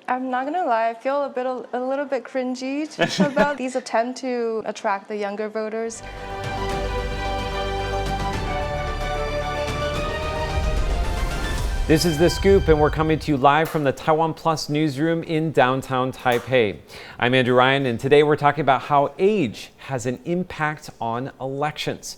I'm not gonna lie, I feel a little bit cringy about these attempts to attract the younger voters. This is The Scoop, and we're coming to you live from the TaiwanPlus newsroom in downtown Taipei. I'm Andrew Ryan, and today we're talking about how age has an impact on elections.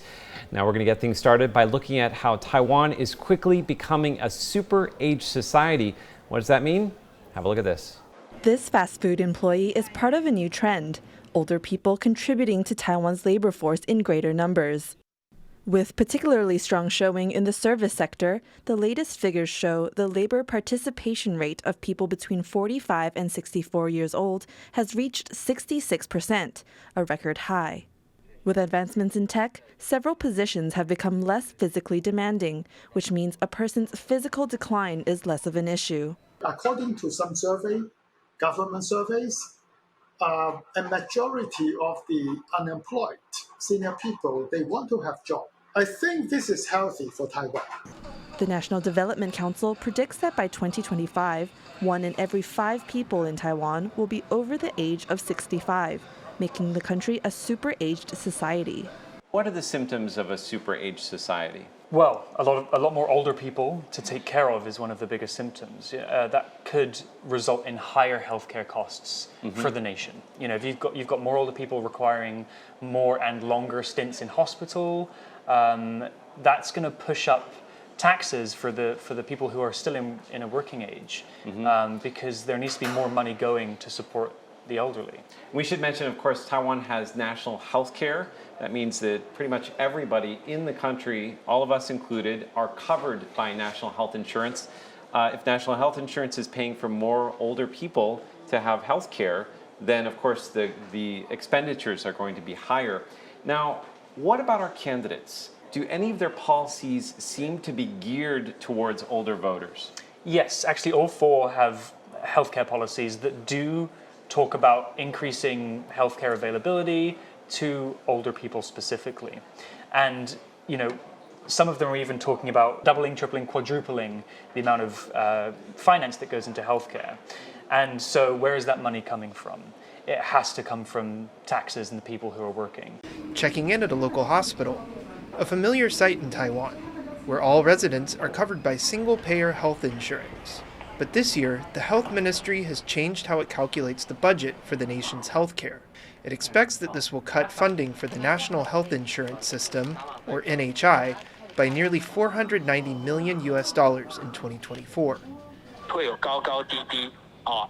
Now we're going to get things started by looking at how Taiwan is quickly becoming a super-aged society. What does that mean? Have a look at this. This fast food employee is part of a new trend, older people contributing to Taiwan's labor force in greater numbers. With particularly strong showing in the service sector, the latest figures show the labor participation rate of people between 45 and 64 years old has reached 66%, a record high. With advancements in tech, several positions have become less physically demanding, which means a person's physical decline is less of an issue. According to some government surveys, a majority of the unemployed senior people, they want to have jobs. I think this is healthy for Taiwan. The National Development Council predicts that by 2025, 1 in every 5 people in Taiwan will be over the age of 65, making the country a super-aged society. What are the symptoms of a super-aged society? Well, a lot more older people to take care of is one of the biggest symptoms. That could result in higher healthcare costs for the nation. You know, if you've got more older people requiring more and longer stints in hospital, that's going to push up taxes for the people who are still in a working age, because there needs to be more money going to support the elderly. We should mention, of course, Taiwan has national health care. That means that pretty much everybody in the country, all of us included, are covered by national health insurance. If national health insurance is paying for more older people to have health care, then of course the expenditures are going to be higher. Now, what about our candidates? Do any of their policies seem to be geared towards older voters? Yes, actually all 4 have healthcare policies that do talk about increasing healthcare availability to older people specifically. And, you know, some of them are even talking about doubling, tripling, quadrupling the amount of finance that goes into healthcare. And so where is that money coming from? It has to come from taxes and the people who are working. Checking in at a local hospital, a familiar sight in Taiwan, where all residents are covered by single-payer health insurance. But this year, the Health Ministry has changed how it calculates the budget for the nation's healthcare. It expects that this will cut funding for the National Health Insurance System, or NHI, by nearly $490 million in 2024. 会有高高低低。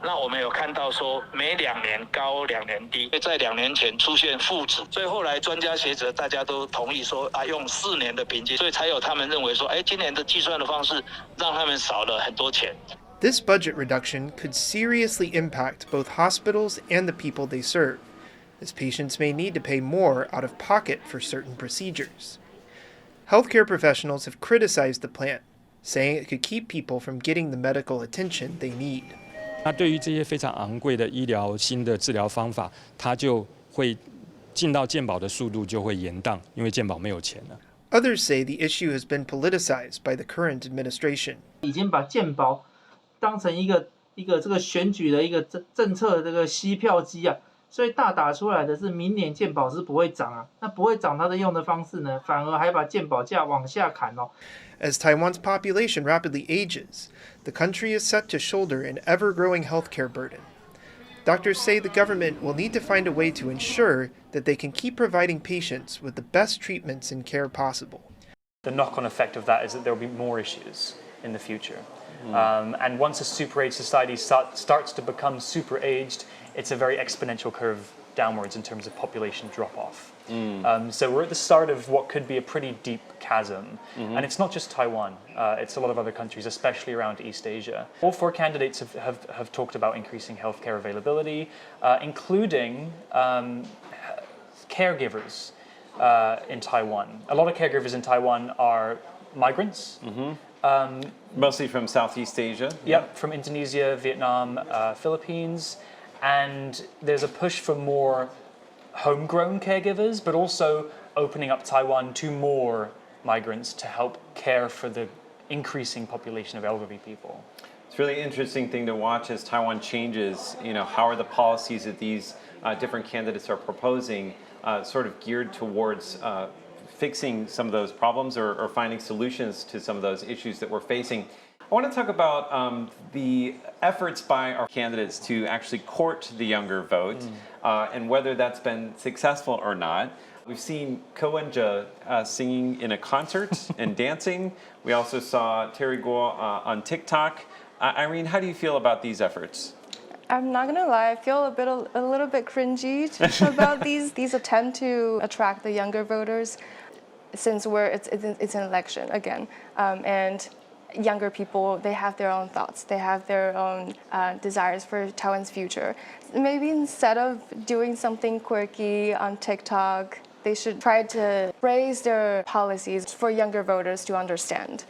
那我们有看到说每2年高2年低，在2年前出现负值，所以后来专家学者大家都同意说用4年的平均，所以才有他们认为说，今年的计算的方式让他们少了很多钱。 This budget reduction could seriously impact both hospitals and the people they serve, as patients may need to pay more out of pocket for certain procedures. Healthcare professionals have criticized the plan, saying it could keep people from getting the medical attention they need. 那对于这些非常昂贵的医疗新的治疗方法，它就会进到健保的速度就会延宕，因为健保没有钱了。 Others say the issue has been politicized by the current administration. 已经把健保当成一个这个选举的一个政策的这个吸票机啊，所以大打出来的是明年健保是不会涨啊，那不会涨，它的用的方式呢，反而还把健保价往下砍哦。 As Taiwan's population rapidly ages, the country is set to shoulder an ever-growing healthcare burden. Doctors say the government will need to find a way to ensure that they can keep providing patients with the best treatments and care possible. The knock-on effect of that is that there will be more issues in the future. And once a super-aged society starts to become super-aged, it's a very exponential curve downwards in terms of population drop-off. So we're at the start of what could be a pretty deep chasm. And it's not just Taiwan, it's a lot of other countries, especially around East Asia. All 4 candidates have talked about increasing healthcare availability, including caregivers in Taiwan. A lot of caregivers in Taiwan are migrants. Mostly from Southeast Asia? Yep, from Indonesia, Vietnam, Philippines. And there's a push for more homegrown caregivers, but also opening up Taiwan to more migrants to help care for the increasing population of elderly people. It's It's really interesting thing to watch as Taiwan changes. How are the policies that these different candidates are proposing sort of geared towards fixing some of those problems or finding solutions to some of those issues that we're facing. I want to talk about the efforts by our candidates to actually court the younger vote and whether that's been successful or not. We've seen Ko Wen-je singing in a concert and dancing. We also saw Terry Guo on TikTok. Irene, how do you feel about these efforts? I'm not gonna lie, I feel a little bit cringy about these attempts to attract the younger voters, since it's an election again, and younger people, they have their own thoughts, they have their own desires for Taiwan's future. Maybe instead of doing something quirky on TikTok, they should try to raise their policies for younger voters to understand.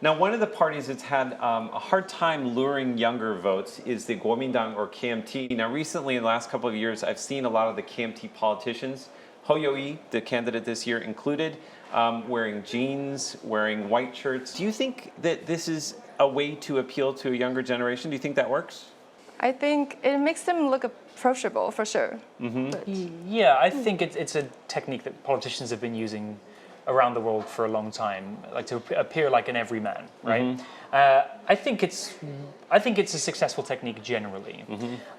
Now, one of the parties that's had a hard time luring younger votes is the Kuomintang or KMT. Now, recently, in the last couple of years, I've seen a lot of the KMT politicians, Ho Yo-i, the candidate this year included, wearing jeans, wearing white shirts. Do you think that this is a way to appeal to a younger generation? Do you think that works? I think it makes them look approachable, for sure. Yeah, I think it's a technique that politicians have been using around the world for a long time, like to appear like an everyman, right? I think it's a successful technique generally.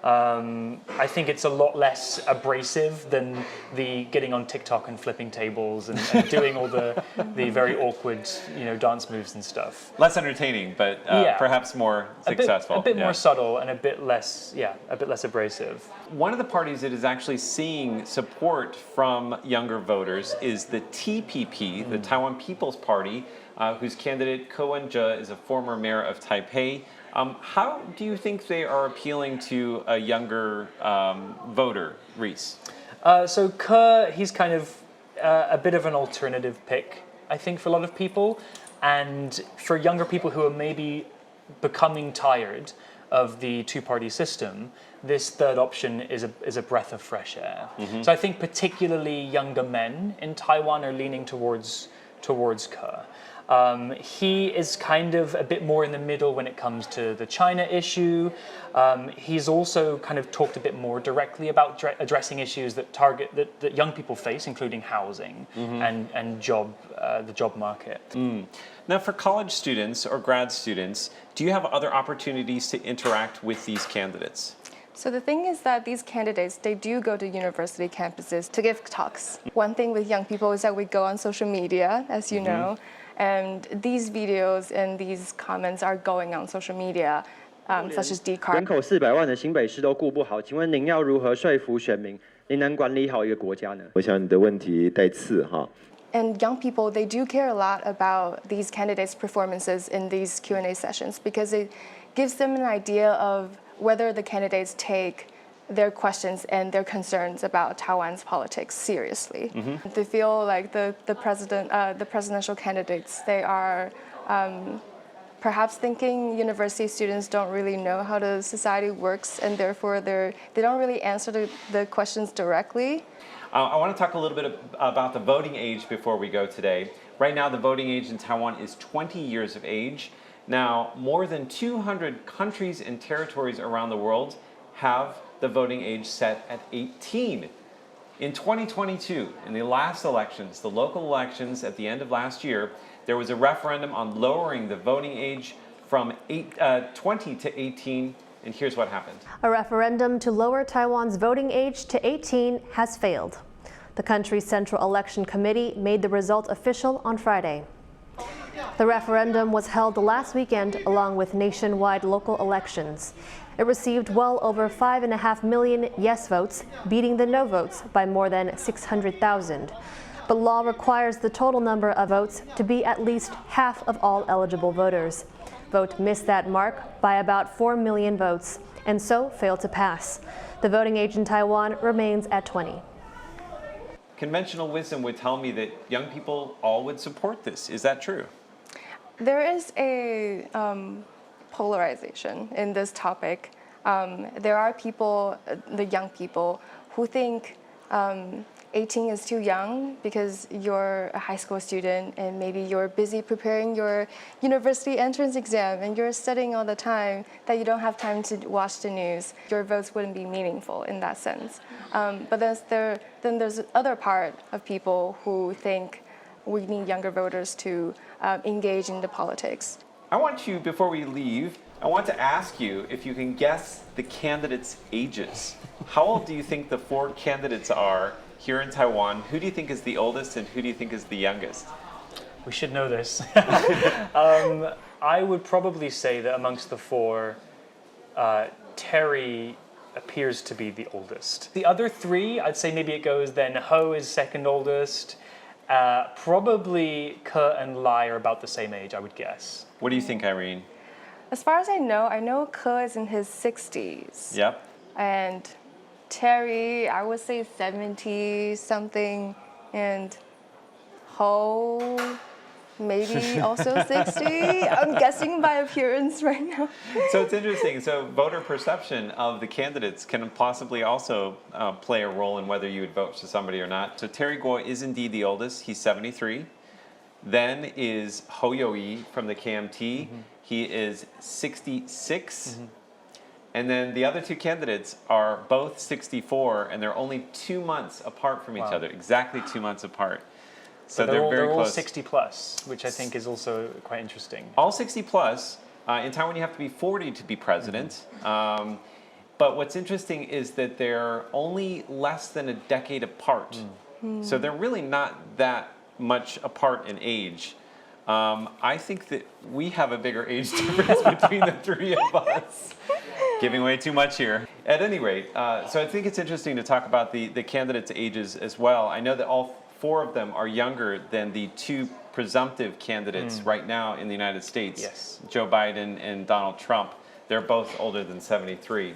I think it's a lot less abrasive than the getting on TikTok and flipping tables and doing all the very awkward dance moves and stuff. Less entertaining, but perhaps more successful. A bit more subtle and a bit less abrasive. One of the parties that is actually seeing support from younger voters is the TPP, the Taiwan People's Party, whose candidate Ko Wen-je is a former mayor of Taipei. How do you think they are appealing to a younger voter, Reese? So Ko, he's kind of a bit of an alternative pick, I think, for a lot of people. And for younger people who are maybe becoming tired of the two-party system, this third option is a breath of fresh air. So I think particularly younger men in Taiwan are leaning towards Ko. He is kind of a bit more in the middle when it comes to the China issue. He's also kind of talked a bit more directly about addressing issues that young people face, including housing and the job market. Now, for college students or grad students, do you have other opportunities to interact with these candidates? So the thing is that these candidates, they do go to university campuses to give talks. One thing with young people is that we go on social media, as you know, and these videos and these comments are going on social media, such as Dcard. 人口400万的新北市都顾不好，请问您要如何说服选民，您能管理好一个国家呢？我想你的问题带刺哈。 And young people, they do care a lot about these candidates' performances in these Q&A sessions because it gives them an idea of whether the candidates take their questions and their concerns about Taiwan's politics seriously. They feel like the presidential candidates, they are perhaps thinking university students don't really know how the society works, and therefore they don't really answer the questions directly. I want to talk a little bit about the voting age before we go today. Right now, the voting age in Taiwan is 20 years of age. Now, more than 200 countries and territories around the world have the voting age set at 18. In 2022, in the last elections, the local elections at the end of last year, there was a referendum on lowering the voting age from 20 to 18. And here's what happened. A referendum to lower Taiwan's voting age to 18 has failed. The country's Central Election Committee made the result official on Friday. The referendum was held last weekend along with nationwide local elections. It received well over 5.5 million yes votes, beating the no votes by more than 600,000. But law requires the total number of votes to be at least half of all eligible voters. Vote missed that mark by about 4 million votes, and so failed to pass. The voting age in Taiwan remains at 20. Conventional wisdom would tell me that young people all would support this. Is that true? There is a polarization in this topic. There are people, the young people, who think 18 is too young because you're a high school student and maybe you're busy preparing your university entrance exam and you're studying all the time that you don't have time to watch the news. Your votes wouldn't be meaningful in that sense. But then there's other part of people who think we need younger voters to engage in the politics. I want you, before we leave, I want to ask you if you can guess the candidates' ages. How old do you think the 4 candidates are here in Taiwan? Who do you think is the oldest and who do you think is the youngest? We should know this. I would probably say that amongst the 4, Terry appears to be the oldest. The other 3, I'd say maybe it goes then Ho is second oldest. Probably Ke and Lai are about the same age, I would guess. What do you think, Irene? As far as I know Ke is in his 60s. Yep. And Terry, I would say 70 something, and Ho maybe also 60. I'm guessing by appearance right now. So it's interesting. So voter perception of the candidates can possibly also play a role in whether you would vote for somebody or not. So Terry Guo is indeed the oldest. He's 73. Then is Ho Yo-yi from the KMT. He is 66. And then the other 2 candidates are both 64, and they're only 2 months apart from each other, exactly 2 months apart. So they're very all close. 60 plus, which I think is also quite interesting. All 60 plus. In Taiwan, you have to be 40 to be president. But what's interesting is that they're only less than a decade apart. So they're really not that much apart in age. I think that we have a bigger age difference between the 3 of us. Giving away too much here. At any rate, so I think it's interesting to talk about the candidates' ages as well. I know that all 4 of them are younger than the 2 presumptive candidates right now in the United States. Yes. Joe Biden and Donald Trump. They're both older than 73.